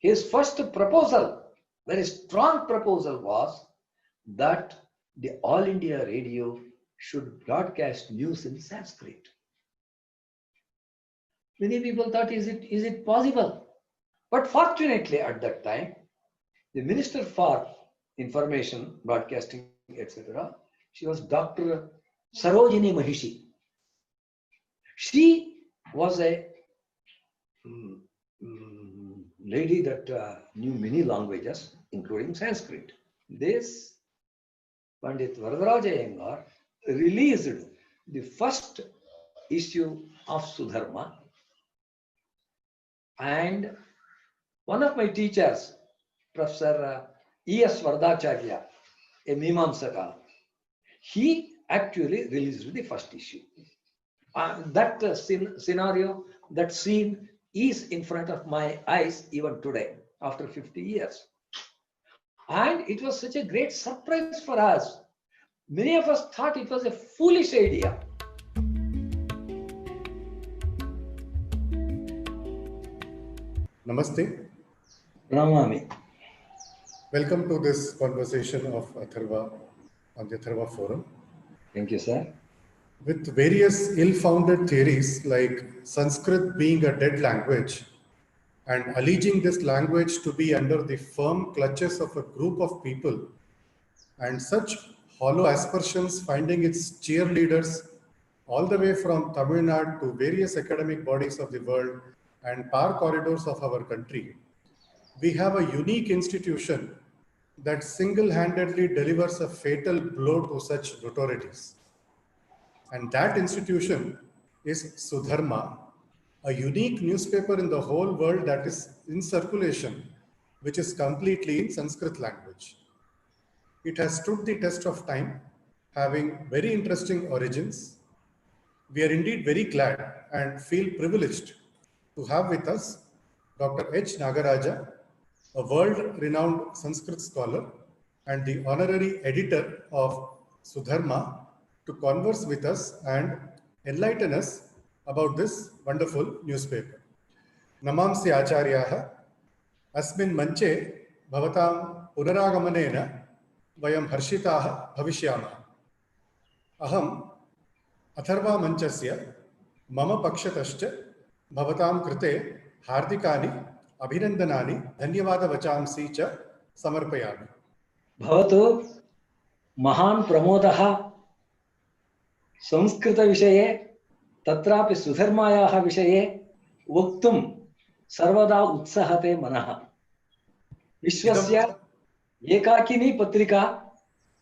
his first proposal, very strong proposal, was that the All India Radio should broadcast news in Sanskrit. Many people thought, is it possible? But fortunately, at that time, the Minister for Information, Broadcasting, etc., she was Dr. Sarojini Mahishi. She was a lady that knew many languages, including Sanskrit. This Pandit Varadaraja Iyengar released the first issue of Sudharma, and one of my teachers, Professor E.S. Vardacharya, a Mimamsaka, he actually released the first issue. That scenario, that scene is in front of my eyes even today, after 50 years. And it was such a great surprise for us. Many of us thought it was a foolish idea. Namaste. Pranamami. Welcome to this conversation of Atharva on the Atharva Forum. Thank you, sir. With various ill-founded theories like Sanskrit being a dead language and alleging this language to be under the firm clutches of a group of people, and such hollow aspersions finding its cheerleaders all the way from Tamil Nadu to various academic bodies of the world and power corridors of our country, we have a unique institution that single-handedly delivers a fatal blow to such notorities. And that institution is Sudharma, a unique newspaper in the whole world that is in circulation, which is completely in Sanskrit language. It has stood the test of time, having very interesting origins. We are indeed very glad and feel privileged to have with us Dr. H. Nagaraja, a world-renowned Sanskrit scholar and the honorary editor of Sudharma, to converse with us and enlighten us about this wonderful newspaper. Namamsi Acharyaha, Asmin Manche, Bhavatam Punaragamanena, Vayam Harshitaha Bhavishyama. Aham Atharva Manchasya, Mama Pakshatascha, Bhavatam Krite, Hardikani, Abhinandanani, Dhanyavada Vachamsi cha Samarpayami. Bhavatu Mahan Pramodaha Sanskrit विषये तत्रापि सुधर्मायाः विषये वक्तुं सर्वदा उत्साहते मनः। विश्वस्य एकाकिनी पत्रिका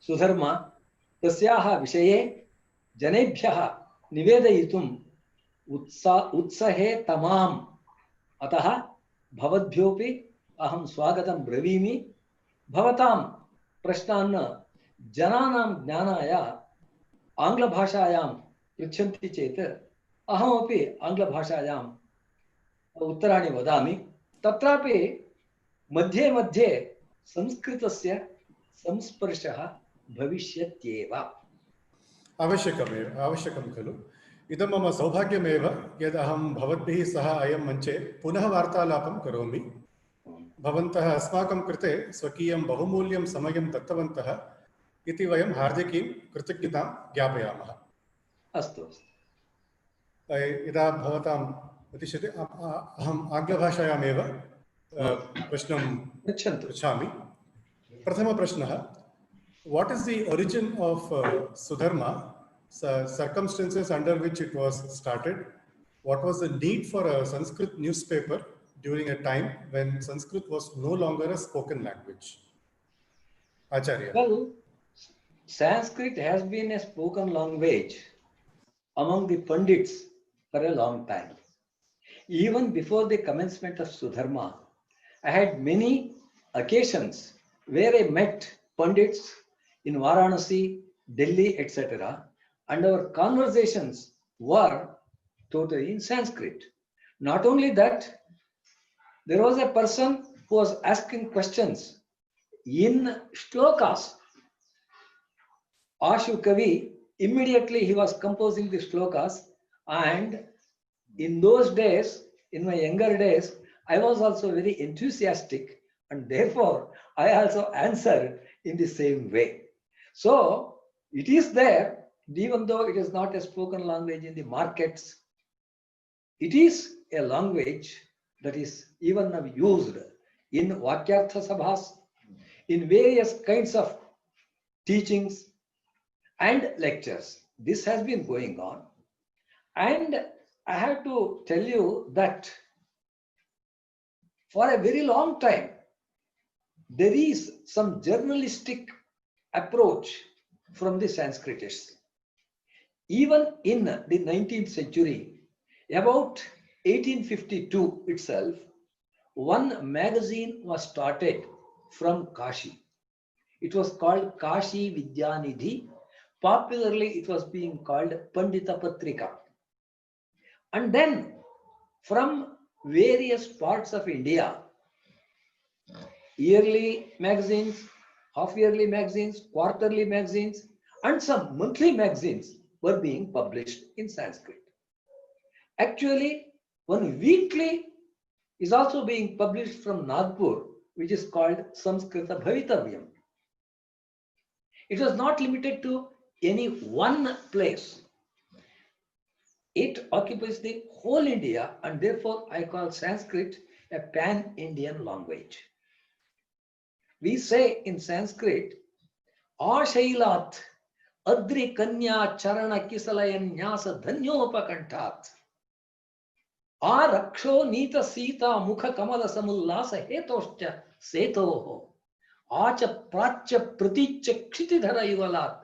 सुधर्मा, तस्याः विषये जनेभ्यः निवेदयितुम् उत्साहे तमाम्। अतः भवद्भ्योऽपि अहं स्वागतं ब्रवीमि। भवतां प्रश्नान् जनानां ज्ञानाय आंग्लभाषायां पृच्छन्ति चेत् अहमपि आंग्लभाषायाम् उत्तराणि वदामि। तत्रापि मध्ये मध्ये संस्कृतस्य संस्पर्शः भविष्यत्येव। आवश्यकं खलु। इदं मम सौभाग्यमेव यद् अहं भवद्भिः सह अयं मञ्चे पुनः वार्तालापं करोमि। भवन्तः अस्माकं कृते स्वकीयं बहुमूल्यं समयं दत्तवन्तः इति वयं हार्दिकीं कृतज्ञतां ज्ञापयामः। अस्तु। यदा भवताम् उद्दिश्यते अहम् आङ्ग्लभाषायामेव प्रश्नं पृच्छामि। प्रथमप्रश्नः, what is the origin of Sudharma, circumstances under which it was started? What was the need for a Sanskrit newspaper during a time when Sanskrit was no longer a spoken language? Acharya. Well, Sanskrit has been a spoken language among the Pandits for a long time. Even before the commencement of Sudharma, I had many occasions where I met Pandits in Varanasi, Delhi, etc. and our conversations were totally in Sanskrit. Not only that, there was a person who was asking questions in shlokas. Ashu Kavi, immediately he was composing the shlokas, and in those days, in my younger days, I was also very enthusiastic, and therefore I also answered in the same way. So it is there, even though it is not a spoken language in the markets, it is a language that is even now used in Vakyartha Sabhas, in various kinds of teachings and lectures. This has been going on. And I have to tell you that for a very long time, there is some journalistic approach from the Sanskritists. Even in the 19th century, about 1852 itself, one magazine was started from Kashi. It was called Kashi Vidyanidhi. Popularly, it was being called Pandita Patrika. And then from various parts of India, yearly magazines, half-yearly magazines, quarterly magazines, and some monthly magazines were being published in Sanskrit. Actually, one weekly is also being published from Nagpur, which is called Samskrita Bhavitavyam. It was not limited to any one place. It occupies the whole India, and therefore I call Sanskrit a pan-Indian language. We say in Sanskrit, Ashailat Adri Kanya Charana Kisalayan Nyasa Dhanyopakanthat Araksho Nita Sita Mukha Kamala Samullasa Hetoscha Setoho Acha Pracha Praticha Kshitidhara Yuvalat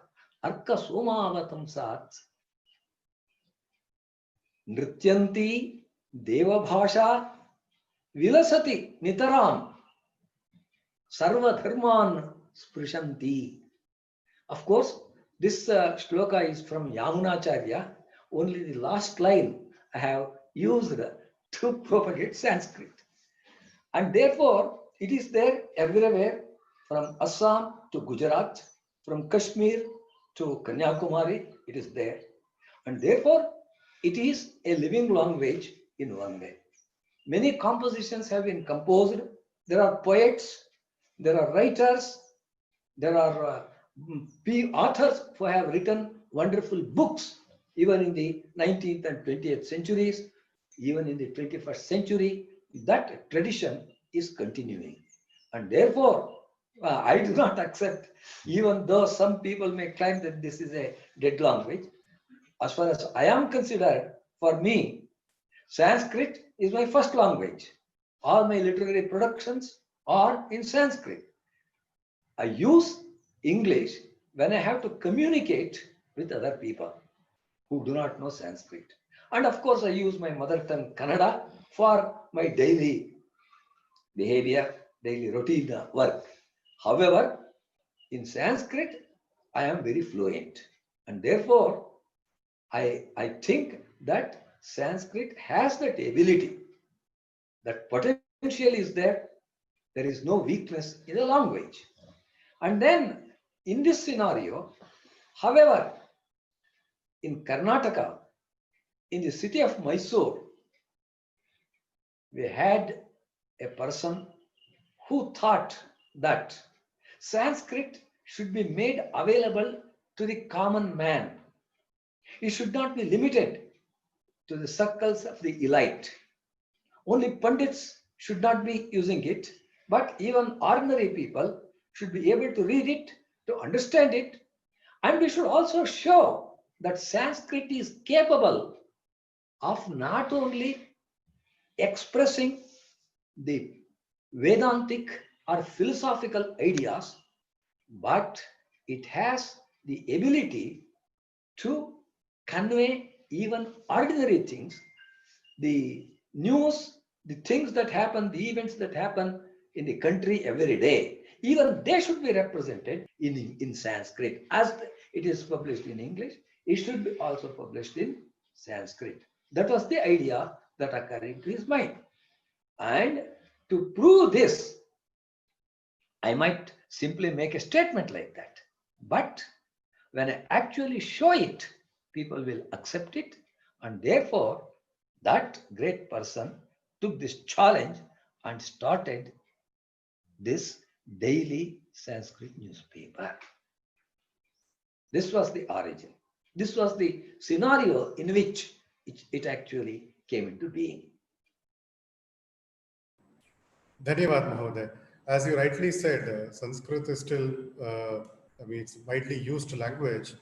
Arka Somavatam Sat Nrityanti Deva Bhasha Vilasati Nitaram Sarva Dharman Sprishanti. Of course, this shloka is from Yamunacharya. Only the last line I have used to propagate Sanskrit. And therefore, it is there everywhere from Assam to Gujarat, from Kashmir to Kanyakumari, it is there. And therefore, it is a living language in one way. Many compositions have been composed. There are poets, there are writers, there are authors who have written wonderful books, even in the 19th and 20th centuries, even in the 21st century. That tradition is continuing. And therefore, I do not accept, even though some people may claim that this is a dead language. As far as I am considered, for me, Sanskrit is my first language. All my literary productions are in Sanskrit. I use English when I have to communicate with other people who do not know Sanskrit. And of course, I use my mother tongue Kannada for my daily behavior, daily routine work. However, in Sanskrit, I am very fluent. And therefore, I think that Sanskrit has that ability, that potential is there. There is no weakness in the language. And then in this scenario, however, in Karnataka, in the city of Mysore, we had a person who thought that Sanskrit should be made available to the common man. It should not be limited to the circles of the elite. Only Pandits should not be using it, but even ordinary people should be able to read it, to understand it, and we should also show that Sanskrit is capable of not only expressing the Vedantic or philosophical ideas, but it has the ability to convey even ordinary things, the news, the things that happen, the events that happen in the country every day. Even they should be represented in Sanskrit. As it is published in English, it should be also published in Sanskrit. That was the idea that occurred into his mind. And to prove this, I might simply make a statement like that. But when I actually show it, people will accept it. And therefore, that great person took this challenge and started this daily Sanskrit newspaper. This was the origin. This was the scenario in which it actually came into being. Dhanyavad Mahoday. As you rightly said, Sanskrit is still, it's widely used language.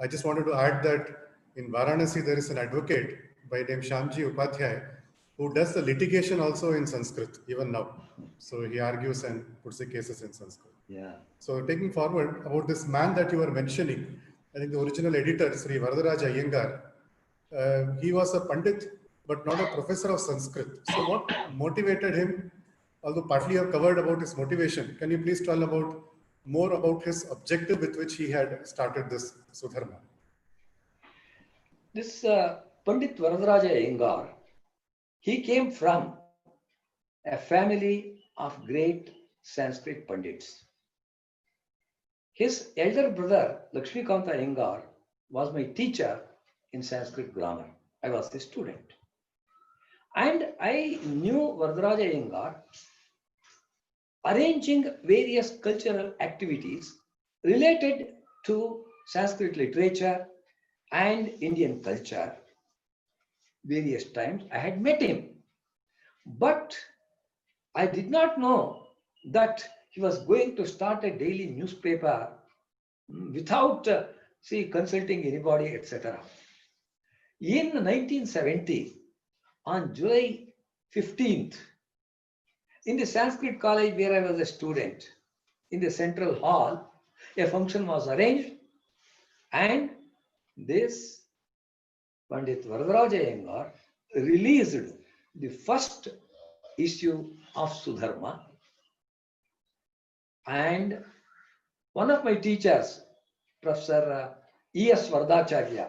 I just wanted to add that in Varanasi, there is an advocate by name Shamji Upadhyay who does the litigation also in Sanskrit, even now. So he argues and puts the cases in Sanskrit. Yeah. So taking forward about this man that you were mentioning, I think the original editor, Sri Varadaraja Iyengar, he was a Pandit, but not a professor of Sanskrit. So what motivated him, although partly you have covered about his motivation, can you please tell about more about his objective with which he had started this Sudharma? This Pandit Varadaraja Iyengar, he came from a family of great Sanskrit Pandits. His elder brother, Lakshmikanta Iyengar, was my teacher in Sanskrit grammar. I was a student. And I knew Varadaraja Iyengar arranging various cultural activities related to Sanskrit literature and Indian culture. Various times I had met him, but I did not know that he was going to start a daily newspaper without consulting anybody, etc. In 1970, on July 15th, in the Sanskrit college where I was a student, in the central hall, a function was arranged, and this Pandit Varadaraja Iyengar released the first issue of Sudharma. And one of my teachers, Professor E.S. Vardacharya,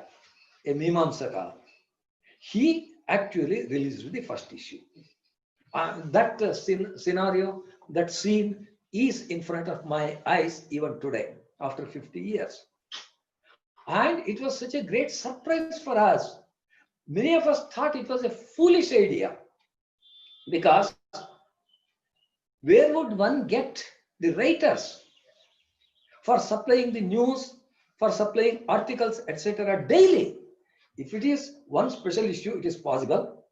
a Mimamsaka, he actually released the first issue. That scenario, that scene is in front of my eyes even today, after 50 years. And it was such a great surprise for us. Many of us thought it was a foolish idea, because where would one get the writers for supplying the news, for supplying articles, etc. daily? If it is one special issue, it is possible.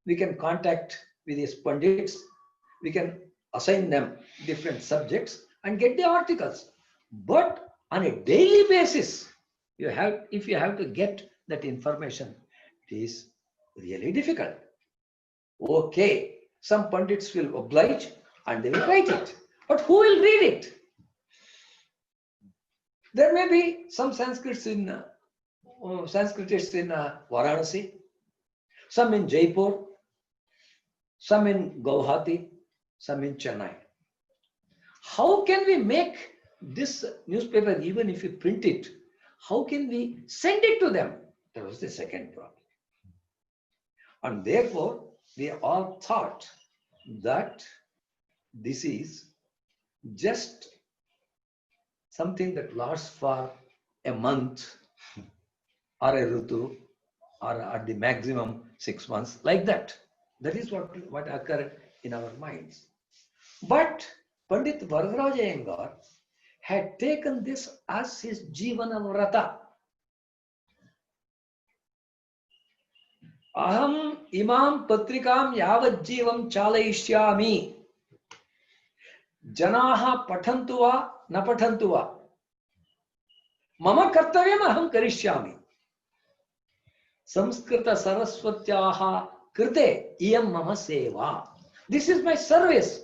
We can contact with these pundits, we can assign them different subjects and get the articles. But on a daily basis, if you have to get that information, it is really difficult. Okay, some pundits will oblige and they will write it, but who will read it? There may be some Sanskritists in Varanasi, some in Jaipur, some in Guwahati, some in Chennai. How can we make this newspaper, even if we print it, how can we send it to them? That was the second problem. And therefore, we all thought that this is just something that lasts for a month or a ritu, or at the maximum 6 months, like that. That is what occurred in our minds. But Pandit Varadaraja Iyengar had taken this as his Jivana Vrata. Aham imam patrikam yavat jivam chalayishyami. Janaha pathantu va na pathantu va. Mama kartavyam aham karishyami. Samskrita Saraswatyaha krite iyam mama seva. This is my service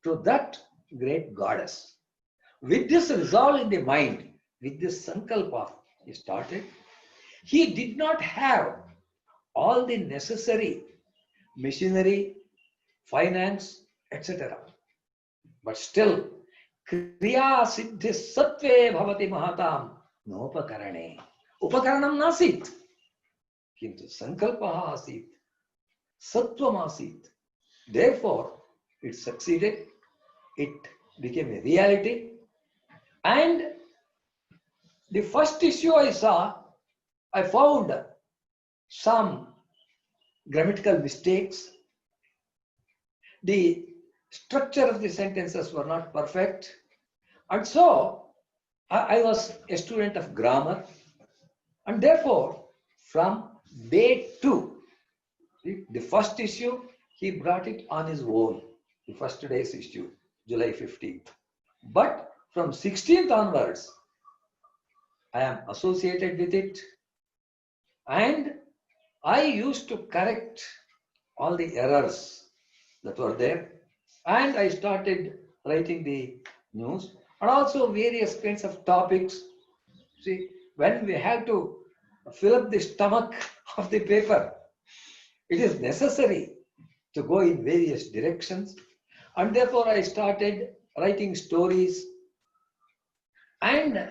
to that great goddess. With this resolve in the mind, with this sankalpa, he started. He did not have all the necessary machinery, finance, etc. But still, kriya siddhi sattve bhavati mahatam nopakarane. Upakaranam nasit. Kintu sankalpaha asit. Sattvam asit. Therefore, it succeeded. It became a reality. And the first issue I saw, I found some grammatical mistakes, The structure of the sentences were not perfect. And so I was a student of grammar. And therefore, from day two, the first issue, he brought it on his own. The first day's issue, July 15th. But from 16th onwards, I am associated with it. And I used to correct all the errors that were there. And I started writing the news and also various kinds of topics. See, when we have to fill up the stomach of the paper, it is necessary to go in various directions. And therefore, I started writing stories. And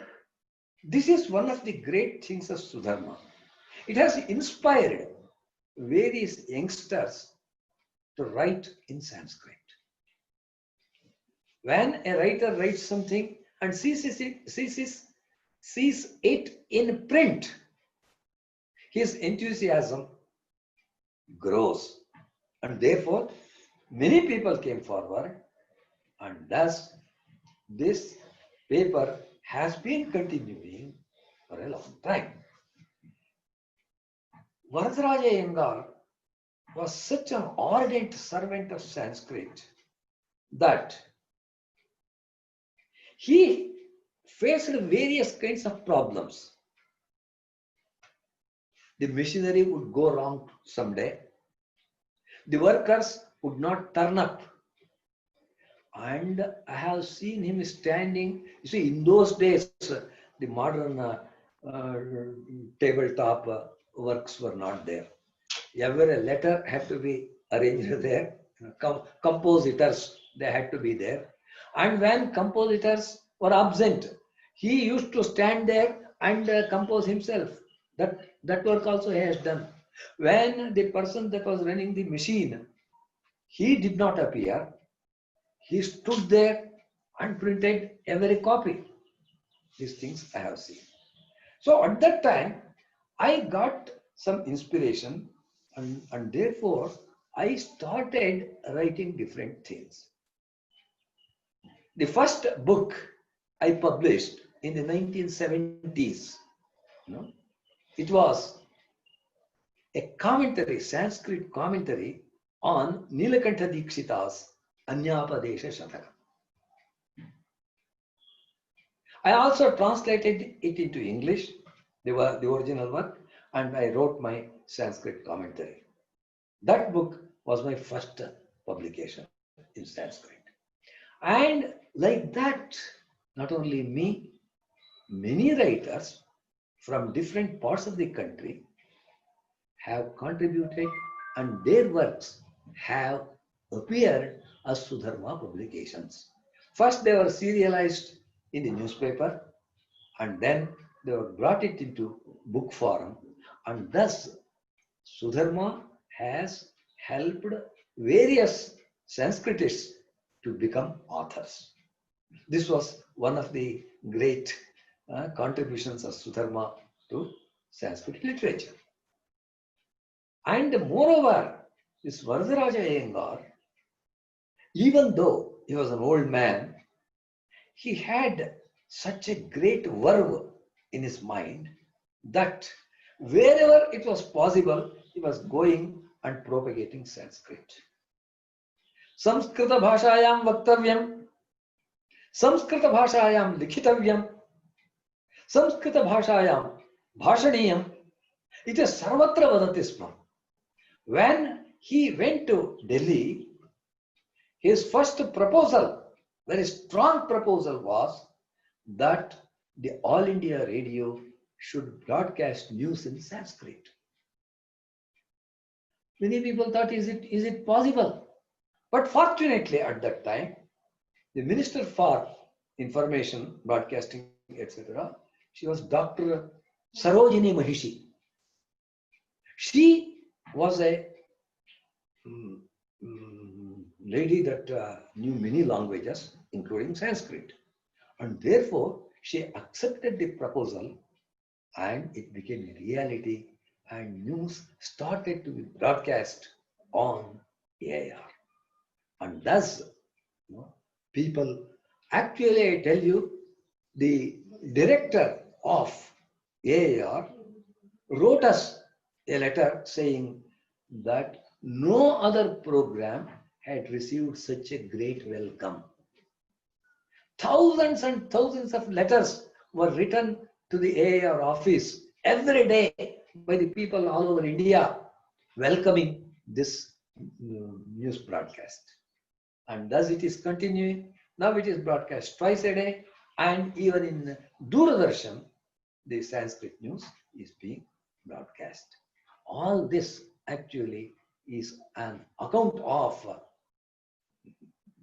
this is one of the great things of Sudharma. It has inspired various youngsters to write in Sanskrit. When a writer writes something and sees it in print, his enthusiasm grows. And therefore, many people came forward, and thus this paper has been continuing for a long time. Varadaraja Iyengar was such an ardent servant of Sanskrit that he faced various kinds of problems. The machinery would go wrong someday. The workers would not turn up. And I have seen him standing. You see, in those days, the modern tabletop works were not there. Every letter had to be arranged there. Compositors, they had to be there. And when compositors were absent, he used to stand there and compose himself. That work also he has done. When the person that was running the machine, he did not appear, he stood there and printed every copy. These things I have seen. So at that time, I got some inspiration, and therefore I started writing different things. The first book I published in the 1970s, it was a commentary, Sanskrit commentary on Nilakantha Dikshita's Anyapadesha Shataka. I also translated it into English, the original work, and I wrote my Sanskrit commentary. That book was my first publication in Sanskrit. And like that, not only me, many writers from different parts of the country have contributed, and their works have appeared as Sudharma publications. First, they were serialized in the newspaper, and then they were brought it into book form, and thus Sudharma has helped various Sanskritists to become authors. This was one of the great contributions of Sudharma to Sanskrit literature. And moreover, this Varadaraja Iyengar, even though he was an old man, he had such a great verve in his mind that wherever it was possible, he was going and propagating Sanskrit. Samskrita bhashayam vaktavyam, Samskrita bhashayam likhitavyam, Samskrita bhashayam bhashaniyam. It is sarvatra vadati sma. When he went to Delhi, his first proposal, very strong proposal, was that the All India Radio should broadcast news in Sanskrit. Many people thought, is it possible? But fortunately at that time, the Minister for Information, Broadcasting, etc., she was Dr. Sarojini Mahishi. She was a lady that knew many languages, including Sanskrit. And therefore, she accepted the proposal, and it became a reality, and news started to be broadcast on AIR. And thus, people, actually, I tell you, the director of AAR wrote us a letter saying that no other program had received such a great welcome. Thousands and thousands of letters were written to the AAR office every day by the people all over India welcoming this news broadcast. And thus it is continuing. Now it is broadcast twice a day, and even in Doordarshan, the Sanskrit news is being broadcast. All this actually is an account of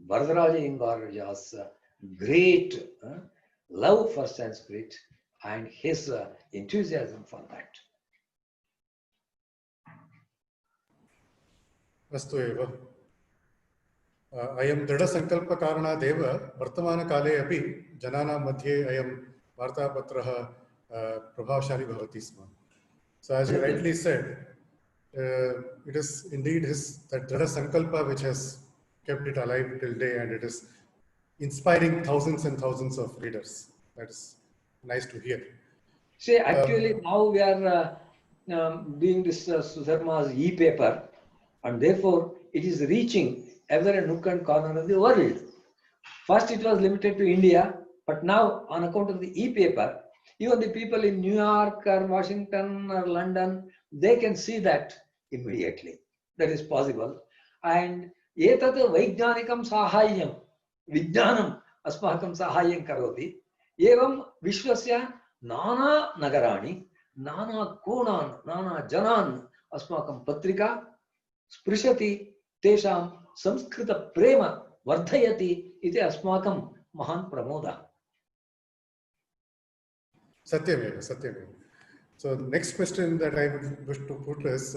Varadaraja Ingaraja's great love for Sanskrit and his enthusiasm for that. अस्तु एव अयं दृढसङ्कल्पकारणादेव वर्तमानकाले अपि जनानां मध्ये अयं वार्तापत्रः प्रभावशाली भवति स्म. So as you rightly said, it is indeed that Dhrida Sankalpa which has kept it alive till day, and it is inspiring thousands and thousands of readers. That is nice to hear. See, actually now we are doing this Sudharma's e-paper, and therefore it is reaching every nook and corner of the world. First it was limited to India, but now on account of the e-paper, even the people in New York or Washington or London, they can see that immediately. That is possible. And etat vaijnanikam sahayyam, vijnanam asmakam sahayyam karoti, evam vishwasya nana nagarani, nana konan, nana janan asmakam patrika sprishati tesham samskrita prema vardhayati iti asmakam mahan pramoda. Satyameva, Satyameva. So the next question that I would wish to put is,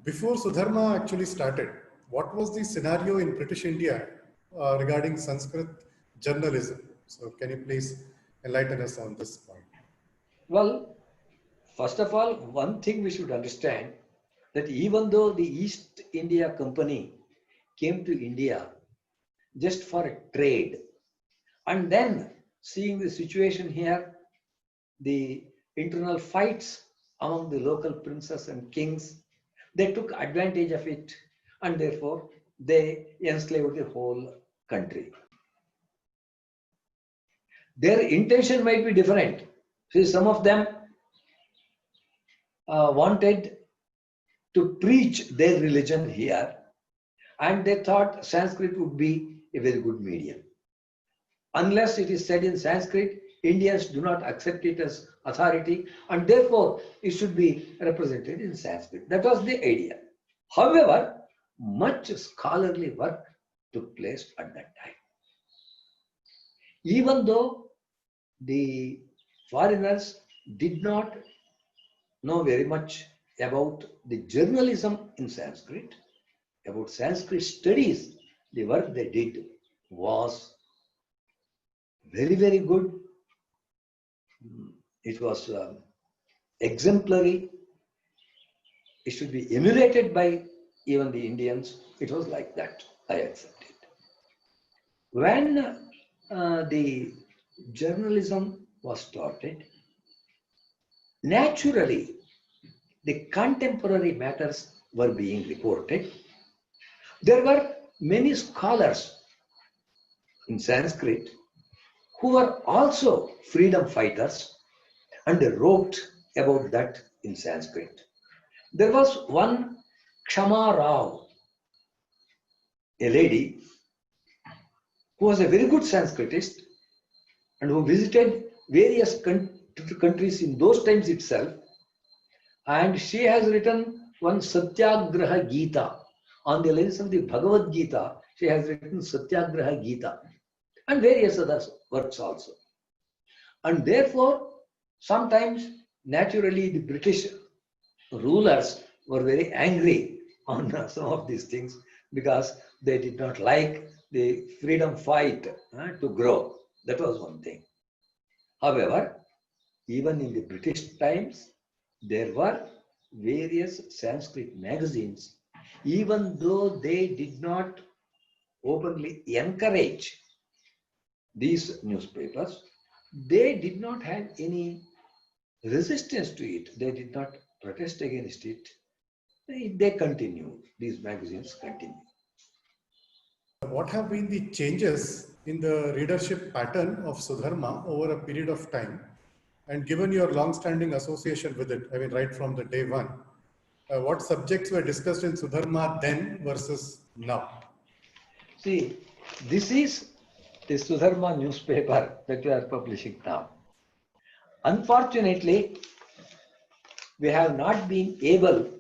before Sudharma actually started, what was the scenario in British India regarding Sanskrit journalism? So can you please enlighten us on this point? Well, first of all, one thing we should understand, that even though the East India Company came to India just for a trade, and then seeing the situation here, the internal fights among the local princes and kings, they took advantage of it, and therefore they enslaved the whole country. Their intention might be different. See, some of them wanted to preach their religion here, and they thought Sanskrit would be a very good medium. Unless it is said in Sanskrit, Indians do not accept it as authority, and therefore it should be represented in Sanskrit. That was the idea. However, much scholarly work took place at that time. Even though the foreigners did not know very much about the journalism in Sanskrit, about Sanskrit studies, the work they did was very, very good. It was exemplary. It should be emulated by even the Indians. It was like that. I accept it. When the journalism was started, naturally, the contemporary matters were being reported. There were many scholars in Sanskrit who were also freedom fighters, and they wrote about that in Sanskrit. There was one Kshama Rao, a lady who was a very good Sanskritist and who visited various countries in those times itself, and she has written one Satyagraha Gita. On the lines of the Bhagavad Gita, she has written Satyagraha Gita and various other works also. And therefore, sometimes, naturally, the British rulers were very angry on some of these things because they did not like the freedom fight to grow. That was one thing. However, even in the British times, there were various Sanskrit magazines, even though they did not openly encourage these newspapers, they did not have any resistance to it. They did not protest against it. They continue. These magazines continue. What have been the changes in the readership pattern of Sudharma over a period of time? And given your long-standing association with it, I mean, right from the day one, what subjects were discussed in Sudharma then versus now? See, this is the Sudharma newspaper that we are publishing now. Unfortunately, we have not been able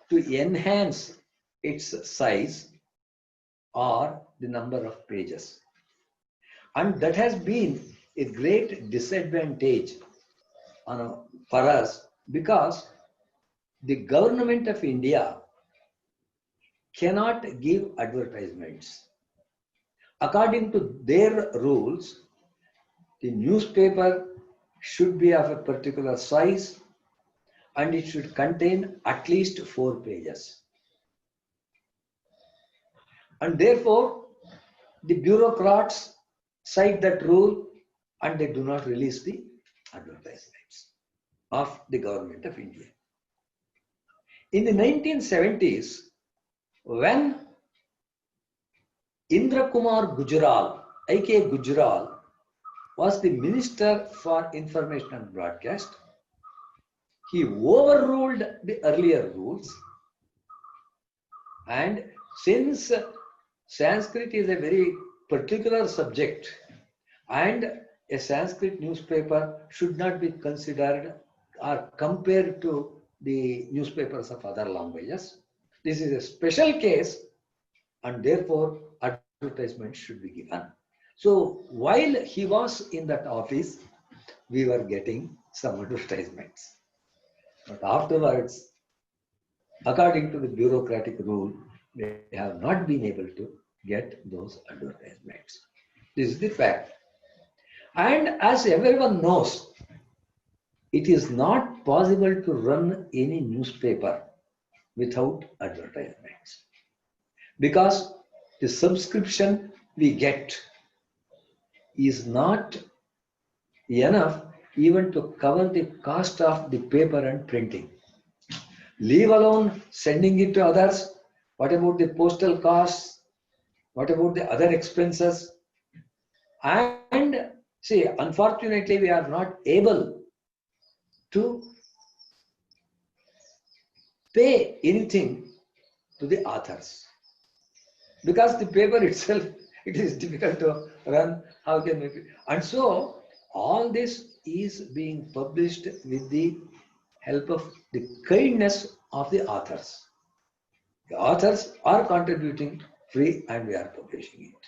to enhance its size or the number of pages. And that has been a great disadvantage for us, because the government of India cannot give advertisements. According to their rules, the newspaper should be of a particular size and it should contain at least 4 pages. And therefore, the bureaucrats cite that rule and they do not release the advertisements of the government of India. In the 1970s, when Indra Kumar Gujral, I.K. Gujral, was the Minister for Information and Broadcast, he overruled the earlier rules. And since Sanskrit is a very particular subject and a Sanskrit newspaper should not be considered or compared to the newspapers of other languages, this is a special case and therefore advertisements should be given. So while he was in that office, we were getting some advertisements. But afterwards, according to the bureaucratic rule, we have not been able to get those advertisements. This is the fact. And as everyone knows, it is not possible to run any newspaper without advertisements, because the subscription we get is not enough even to cover the cost of the paper and printing. Leave alone sending it to others. What about the postal costs? What about the other expenses? And see, unfortunately, we are not able to pay anything to the authors, because the paper itself, it is difficult to run. How can we? And so all this is being published with the help of the kindness of the authors. The authors are contributing free and we are publishing it.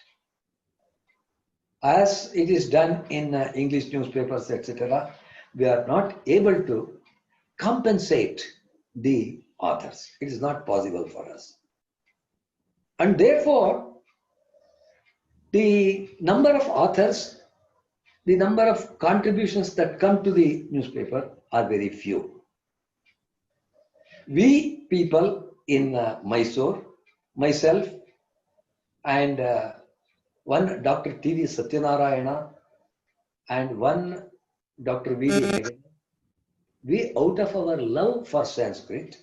As it is done in English newspapers, etc., we are not able to compensate the authors. It is not possible for us. And therefore, the number of authors, the number of contributions that come to the newspaper are very few. We people in Mysore, myself, and one Dr. T.V. Satyanarayana, and one Dr. V.D. Hegde, we, out of our love for Sanskrit,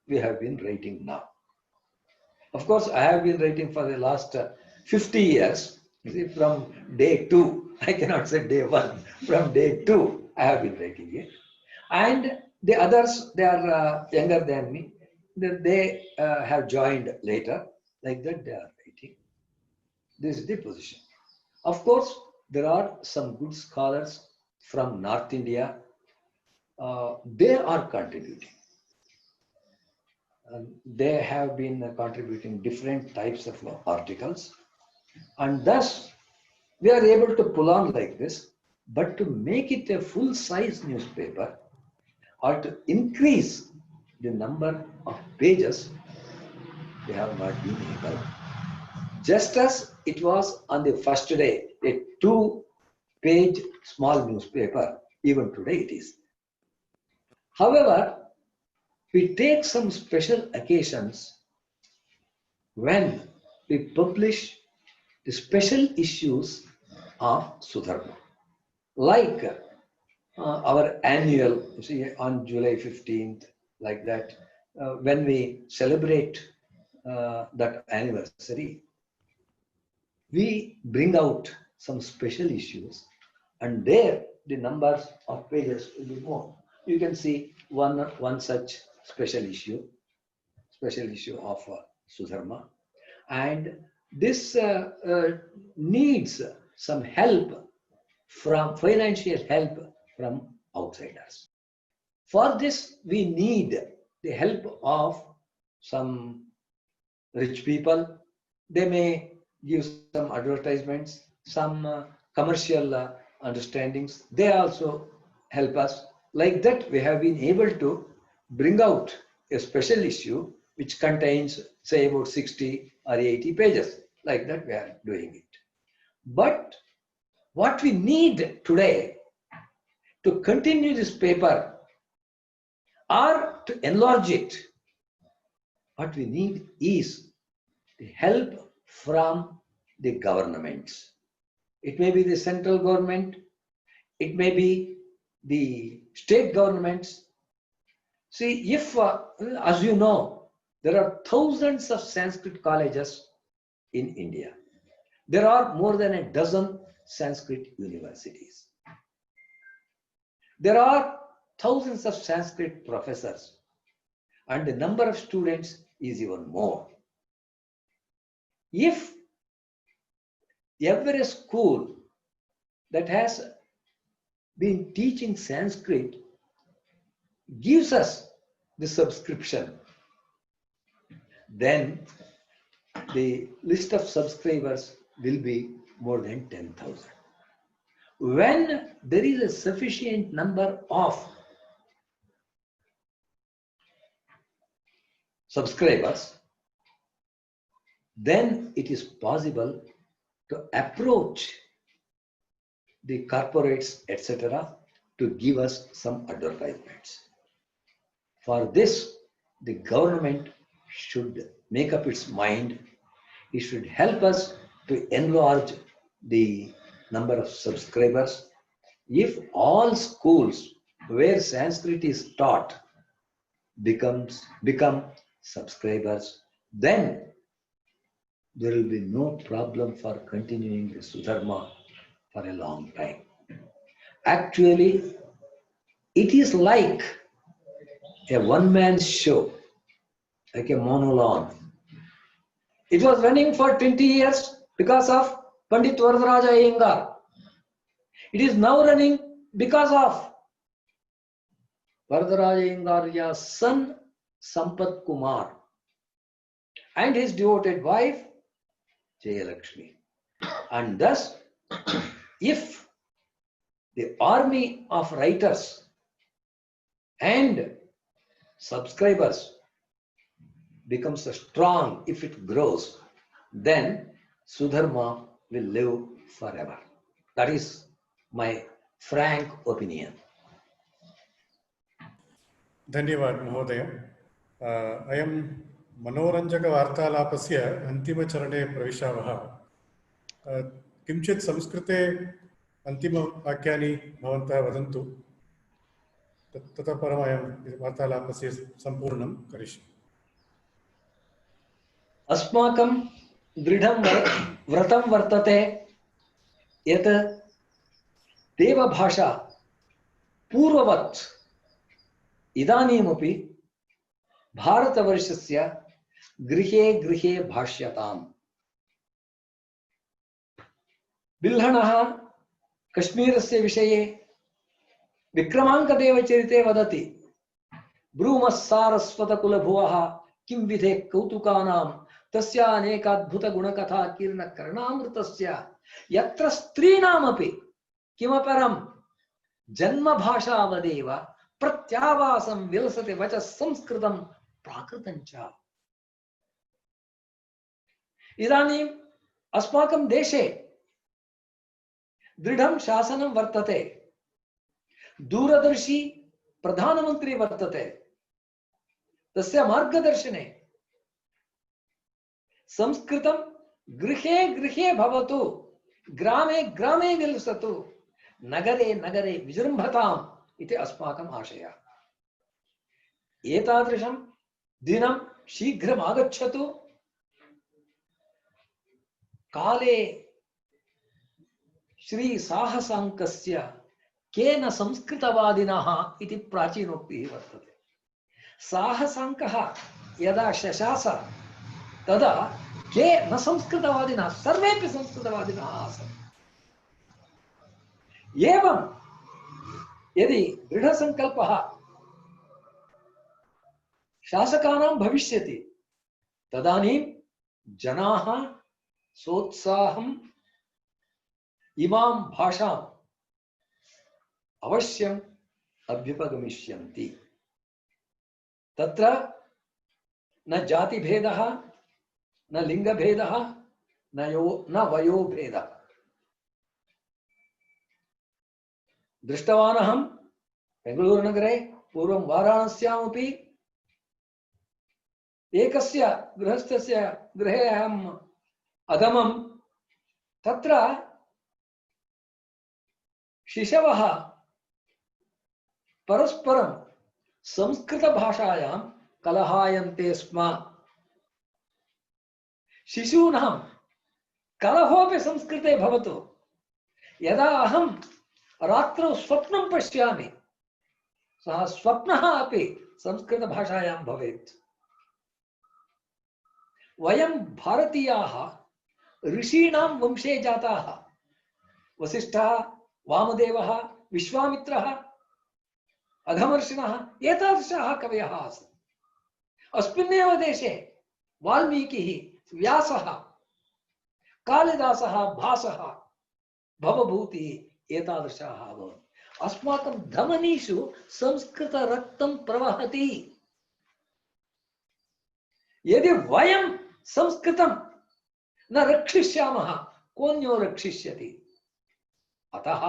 we have been writing now. Of course, I have been writing for the last 50 years. You see, from day 2, I cannot say day 1, from day 2, I have been writing it. And the others, they are younger than me. They have joined later. Like that, they are writing. This is the position. Of course, there are some good scholars from North India. They are contributing. They have been contributing different types of articles. And thus, we are able to pull on like this. But to make it a full-size newspaper, or to increase the number of pages, they have not been able. Just as it was on the first day, a 2-page small newspaper, even today it is. However, we take some special occasions when we publish the special issues of Sudharma. Like our annual, you see, on July 15th, like that, when we celebrate that anniversary, we bring out some special issues, and there the numbers of pages will be more. You can see one such special issue of Sudharma, and this needs some help from financial help from outsiders. For this, we need the help of some rich people. They may give some advertisements, some commercial understandings. They also help us. Like that, we have been able to bring out a special issue which contains, say, about 60 or 80 pages. Like that, we are doing it. But what we need today to continue this paper or to enlarge it, what we need is the help from the governments. It may be the central government, it may be the state governments. See, if, as you know, there are thousands of Sanskrit colleges in India. There are more than a dozen Sanskrit universities. There are thousands of Sanskrit professors, and the number of students is even more. If every school that has been teaching Sanskrit gives us the subscription, then the list of subscribers will be more than 10,000. When there is a sufficient number of subscribers, then it is possible to approach the corporates, etc., to give us some advertisements. For this, the government should make up its mind. It should help us to enlarge the number of subscribers. If all schools where Sanskrit is taught become subscribers, then there will be no problem for continuing the Sudharma for a long time. Actually, it is like a one-man show, like a monologue. It was running for 20 years because of Pandit Varadaraja Iyengar. It is now running because of Varadaraja Iyengar's son Sampath Kumar and his devoted wife Jayalakshmi. And thus, if the army of writers and subscribers becomes strong, if it grows, then Sudharma will live forever. That is my frank opinion. धन्यवाद महोदय. अयं मनोरञ्जकवार्तालापस्य अन्तिमचरणे प्रविशामः. किञ्चित् संस्कृते अन्तिमवाक्यानि भवन्तः वदन्तु. ततः परम् अयं वार्तालापस्य सम्पूर्णं करिष्यामि. अस्माकं दृढं व्रतं वर्तते यत् देवभाषा पूर्ववत् इदानीमपि भारतवर्षस्य गृहे गृहे भाष्यताम्. बिल्हणः कश्मीरस्य विषये विक्रमाङ्कदेवचरिते वदति, ब्रूमः सारस्वतकुलभुवः किं विधे कौतुकानां तस्यानेकाद्भुतगुणकथा कीर्णकर्णामृतस्य यत्र स्त्रीणामपि किमपरं जन्मभाषावदेव प्रत्यावासं विलसति वचः संस्कृतं प्राकृतं च. इदानीम् अस्माकं देशे दृढं शासनं वर्तते, दूरदर्शी प्रधानमंत्री वर्तते. तस्य मार्गदर्शने संस्कृतं गृहे गृहे भवतु, ग्रामे ग्रामे विलसतु, नगरे नगरे विजृम्भताम् इति अस्माकम् आशयः। एतादृशं दिनं शीघ्रम् आगच्छतु। काले श्री साहसाङ्कस्य केन संस्कृतवादिनः इति प्राचीनोक्तिः वर्तते। साहसाङ्कः यदा शशास तदा के न संस्कृतवादिनः, सर्वेपि संस्कृतवादिनः आसन्। एवं यदि दृढसङ्कल्पः शासकानां भविष्यति तदानीं जनाः सोत्साहम् इमां भाषाम् अवश्यम् अभ्युपगमिष्यन्ति। तत्र न जातिभेदः, न लिङ्गभेदः, न वयोभेदः। दृष्टवानहं बेङ्गळूरुनगरे, पूर्वं वाराणस्यामपि एकस्य गृहस्थस्य गृहे अहम् अगमं। तत्र शिशवः परस्परं संस्कृतभाषायां कलहायन्ते स्म। शिशूनां कलहोऽपि संस्कृते भवतु। यदा अहं रात्रौ स्वप्नं पश्यामि, सः स्वप्नः अपि संस्कृतभाषायां भवेत्। वयं भारतीयाः ऋषीणां वंशे जाताः। वसिष्ठः, वामदेवः, विश्वामित्रः, अघमर्षिणः एतादृशाः कवयः आसन्। अस्मिन्नेव देशे वाल्मीकिः, व्यासः, कालिदासः, भासः, भवभूतिः एतादृशाः अभवन्। अस्माकं धमनीषु संस्कृतरक्तं प्रवहति। यदि वयं संस्कृतं न रक्षिष्यामः, कोऽन्यो रक्षिष्यति? अतः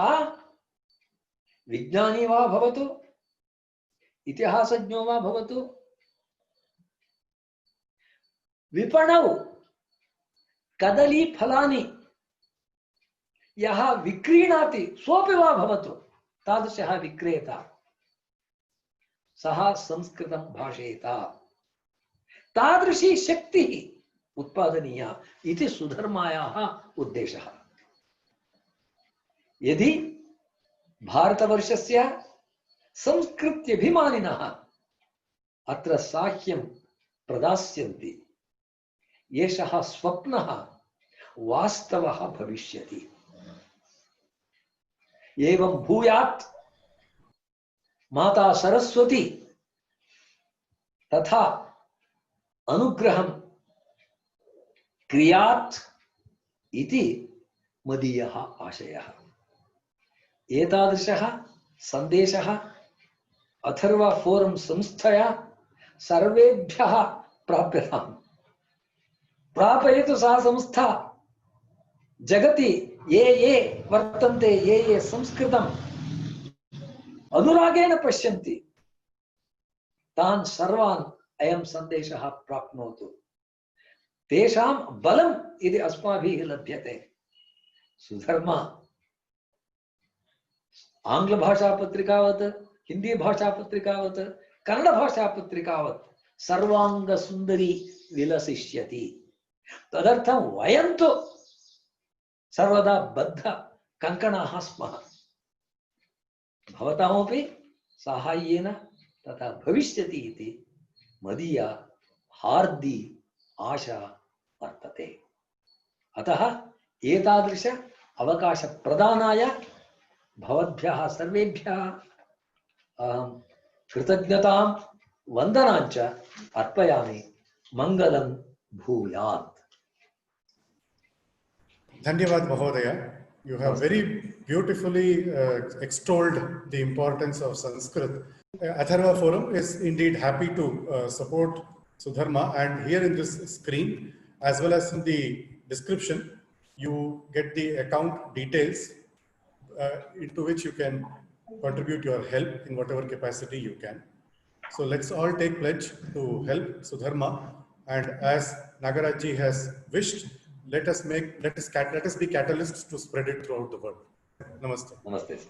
विज्ञानी वा भवतु, इतिहासज्ञो वा भवतु, विपणौ कदलीफलानि यः विक्रीणाति सोऽपि वा भवतु, तादृशः विक्रेता, सः संस्कृतं भाषेत। तादृशी शक्तिः उत्पादनीया इति सुधर्मायाः उद्देशः। यदि भारतवर्षस्य संस्कृत्यभिमानिनः अत्र साह्यं प्रदास्यन्ति, एषः स्वप्नः वास्तवः भविष्यति। एवं भूयात् माता सरस्वती तथा अनुग्रहं क्रियात् इति मदीयः आशयः। एतादृशः सन्देशः अथर्व फोरम संस्थया सर्वेभ्यः प्राप्यताम्। प्रापयतु सा संस्था। जगति ये वर्तन्ते, ये संस्कृतम् अनुरागेण पश्यन्ति, तान् सर्वान् अयं सन्देशः प्राप्नोतु। तेषां बलम् इति अस्माभिः लभ्यते। सुधर्मा आङ्ग्लभाषापत्रिकावत्, हिंदी भाषापत्रिकावत्, कन्नड भाषापत्रिकावत् सर्वाङ्गसुन्दरी विलसिष्यति। तदर्थं वयं तु सर्वदा बद्ध कङ्कणाः स्मः। भवतामपि साहाय्येन तथा भविष्यति इति मदीया हार्दी आशा वर्तते। अतः एतादृश अवकाश प्रदानाय भवद्भ्यः सर्वेभ्यः अहं कृतज्ञतां वन्दनाञ्च अर्पयामि। मङ्गलं भूयात्। Dhanyavad Mahodaya. You have very beautifully extolled the importance of Sanskrit. Atharva Forum is indeed happy to support Sudharma, and here in this screen, as well as in the description, you get the account details into which you can contribute your help in whatever capacity you can. So let's all take pledge to help Sudharma, and as Nagaraj ji has wished, let us be catalysts to spread it throughout the world. Namaste. Namaste, sir.